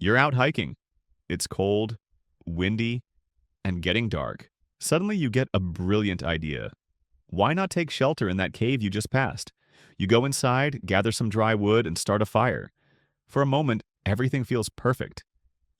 You're out hiking. It's cold, windy, and getting dark. Suddenly you get a brilliant idea. Why not take shelter in that cave you just passed? You go inside, gather some dry wood, and start a fire. For a moment, everything feels perfect.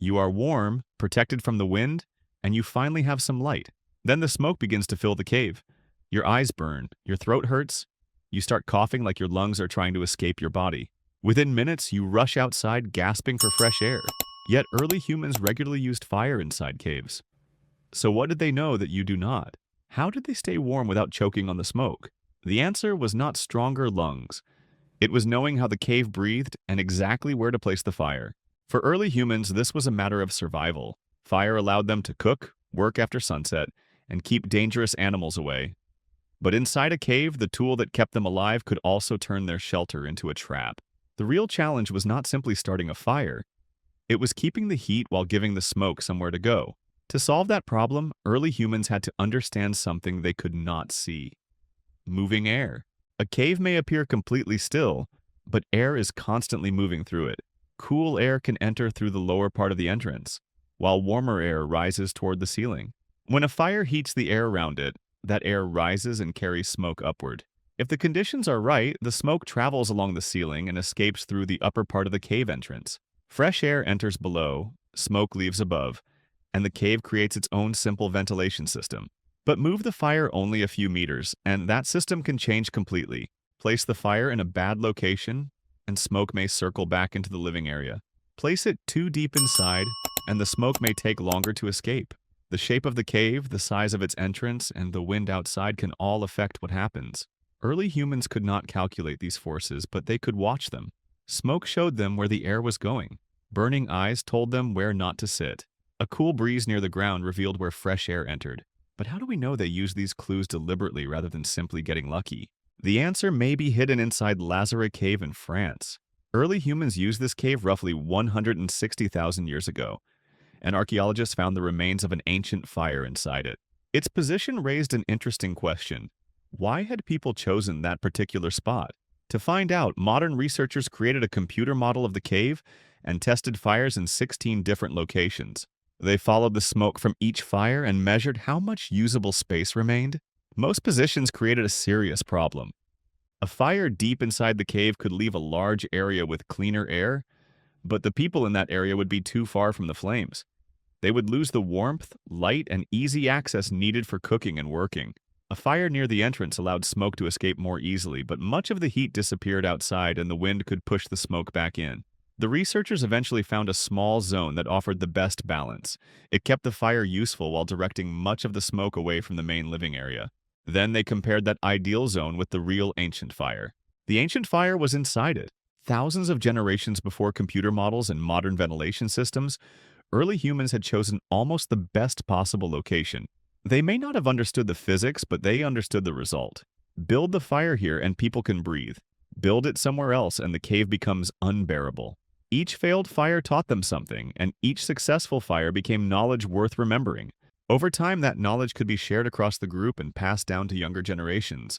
You are warm, protected from the wind, and you finally have some light. Then the smoke begins to fill the cave. Your eyes burn, your throat hurts, you start coughing like your lungs are trying to escape your body. Within minutes, you rush outside gasping for fresh air. Yet early humans regularly used fire inside caves. So what did they know that you do not? How did they stay warm without choking on the smoke? The answer was not stronger lungs. It was knowing how the cave breathed and exactly where to place the fire. For early humans, this was a matter of survival. Fire allowed them to cook, work after sunset, and keep dangerous animals away. But inside a cave, the tool that kept them alive could also turn their shelter into a trap. The real challenge was not simply starting a fire. It was keeping the heat while giving the smoke somewhere to go. To solve that problem, early humans had to understand something they could not see: moving air. A cave may appear completely still, but air is constantly moving through it. Cool air can enter through the lower part of the entrance, while warmer air rises toward the ceiling. When a fire heats the air around it, that air rises and carries smoke upward. If the conditions are right, the smoke travels along the ceiling and escapes through the upper part of the cave entrance. Fresh air enters below, smoke leaves above, and the cave creates its own simple ventilation system. But move the fire only a few meters, and that system can change completely. Place the fire in a bad location, and smoke may circle back into the living area. Place it too deep inside, and the smoke may take longer to escape. The shape of the cave, the size of its entrance, and the wind outside can all affect what happens. Early humans could not calculate these forces, but they could watch them. Smoke showed them where the air was going. Burning eyes told them where not to sit. A cool breeze near the ground revealed where fresh air entered. But how do we know they used these clues deliberately rather than simply getting lucky? The answer may be hidden inside Lazare Cave in France. Early humans used this cave roughly 160,000 years ago, and archaeologists found the remains of an ancient fire inside it. Its position raised an interesting question. Why had people chosen that particular spot? To find out, modern researchers created a computer model of the cave and tested fires in 16 different locations. They followed the smoke from each fire and measured how much usable space remained. Most positions created a serious problem. A fire deep inside the cave could leave a large area with cleaner air, but the people in that area would be too far from the flames. They would lose the warmth, light, and easy access needed for cooking and working. A fire near the entrance allowed smoke to escape more easily, but much of the heat disappeared outside and the wind could push the smoke back in. The researchers eventually found a small zone that offered the best balance. It kept the fire useful while directing much of the smoke away from the main living area. Then they compared that ideal zone with the real ancient fire. The ancient fire was inside it. Thousands of generations before computer models and modern ventilation systems, early humans had chosen almost the best possible location. They may not have understood the physics, but they understood the result. Build the fire here and people can breathe. Build it somewhere else and the cave becomes unbearable. Each failed fire taught them something, and each successful fire became knowledge worth remembering. Over time, that knowledge could be shared across the group and passed down to younger generations.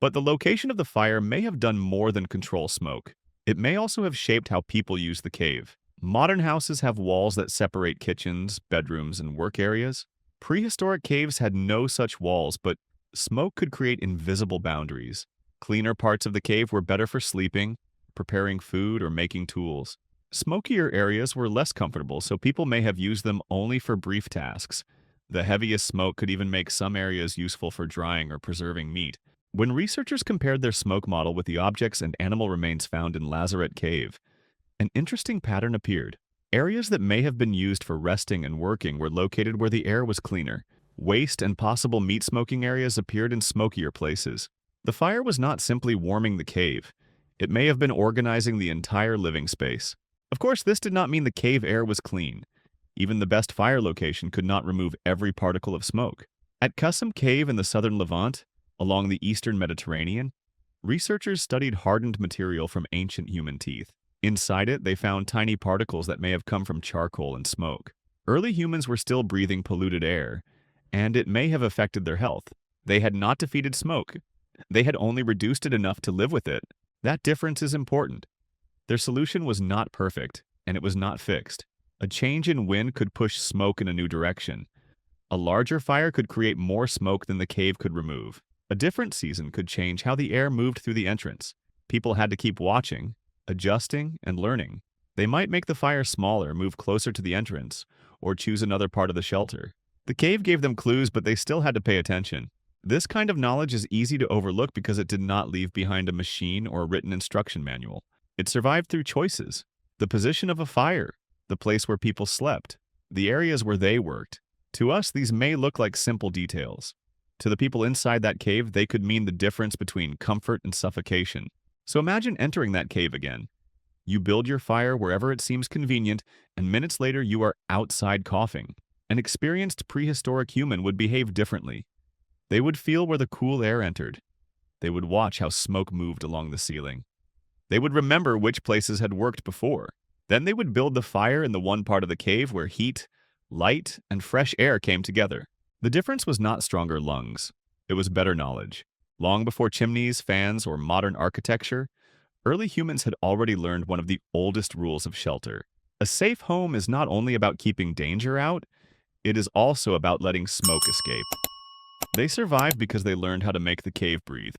But the location of the fire may have done more than control smoke. It may also have shaped how people use the cave. Modern houses have walls that separate kitchens, bedrooms, and work areas. Prehistoric caves had no such walls, but smoke could create invisible boundaries. Cleaner parts of the cave were better for sleeping, preparing food, or making tools. Smokier areas were less comfortable, so people may have used them only for brief tasks. The heaviest smoke could even make some areas useful for drying or preserving meat. When researchers compared their smoke model with the objects and animal remains found in Lazaret Cave, an interesting pattern appeared. Areas that may have been used for resting and working were located where the air was cleaner. Waste and possible meat smoking areas appeared in smokier places. The fire was not simply warming the cave. It may have been organizing the entire living space. Of course, this did not mean the cave air was clean. Even the best fire location could not remove every particle of smoke. At Qasem Cave in the southern Levant, along the eastern Mediterranean, researchers studied hardened material from ancient human teeth. Inside it, they found tiny particles that may have come from charcoal and smoke. Early humans were still breathing polluted air, and it may have affected their health. They had not defeated smoke. They had only reduced it enough to live with it. That difference is important. Their solution was not perfect. and it was not fixed. A change in wind could push smoke in a new direction. A larger fire could create more smoke than the cave could remove. A different season could change how the air moved through the entrance. People had to keep watching, adjusting, and learning. They might make the fire smaller, move closer to the entrance, or choose another part of the shelter. The cave gave them clues, but they still had to pay attention. This kind of knowledge is easy to overlook because it did not leave behind a machine or a written instruction manual. It survived through choices: the position of a fire, the place where people slept, the areas where they worked. To us, these may look like simple details. To the people inside that cave, they could mean the difference between comfort and suffocation. So imagine entering that cave again. You build your fire wherever it seems convenient, and minutes later you are outside coughing. An experienced prehistoric human would behave differently. They would feel where the cool air entered. They would watch how smoke moved along the ceiling. They would remember which places had worked before. Then they would build the fire in the one part of the cave where heat, light, and fresh air came together. The difference was not stronger lungs. It was better knowledge. Long before chimneys, fans, or modern architecture, early humans had already learned one of the oldest rules of shelter. A safe home is not only about keeping danger out, it is also about letting smoke escape. They survived because they learned how to make the cave breathe.